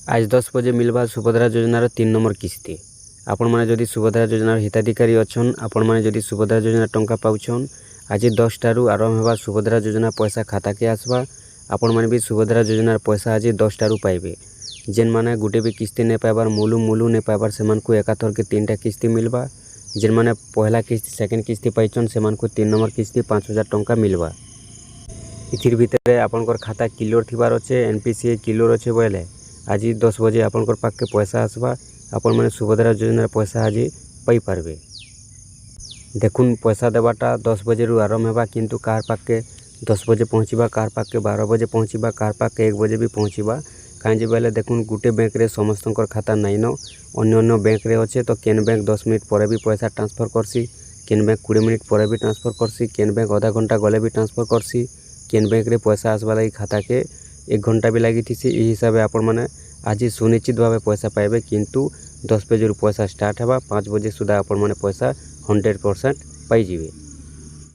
आज 10 बजे मिलवा सुभद्रा योजनार 3 नंबर किस्ती। आपण माने जदि सुभद्रा योजनार हिताधिकारी अछन, आपण माने जदि सुभद्रा योजना टंका पाउछन, आज 10 टारू आरंभ हेबा सुभद्रा योजना पैसा खाता के आसबा। आपण माने भी सुभद्रा योजनार पैसा आज 10 टारू पाइबे। जेन माने गुटे भी किस्ती ने पाइबार मुलु ने पाइबार सेमान को एकाथर के 3टा किस्ती मिलवा। जेन माने पहला किस्ती सेकेंड किस्ती पाइछन सेमान को 3 नंबर किस्ती 5000 टंका मिलवा। इथिर भितरे आपनकर खाता क्लियर थिबार अच्छे, एनपीसीए क्लियर अच्छे बोले आज 10 बजे आपनकर पाके पैसा आसबा। आपण माने सुभद्रा योजनार पैसा आज पाई पारबे। देखुन पैसा देवाटा 10 बजे रु आरंभ हेबा, किंतु कार पाके 10 बजे पहुँचवा, कार पाके 12 बजे पहुँचवा, कार पाके 1 बजे भी पहुँचवा। कहीं बोले देखुन गुटे बैंक रे समस्तंकर खाता नाइन, अन्य बैंक रे अच्छे। तो केन बैंक 10 मिनट पर भी पैसा ट्रांसफर करसी, केन बैंक 20 मिनट पर भी ट्रांसफर करसी, केन बैंक आधा घंटा गले भी ट्रांसफर करसी, केन बैंक रे पैसा आसवा लगी खाता के 1 घंटा भी लगी थी। यही हिसाब से आपण मैंने आज सुनिश्चित भाव पैसा पाइबे, किंतु 10 बजे पैसा स्टार्ट हेबा, 5 बजे सुधा आपण मैंने पैसा 100% पाइजिबे।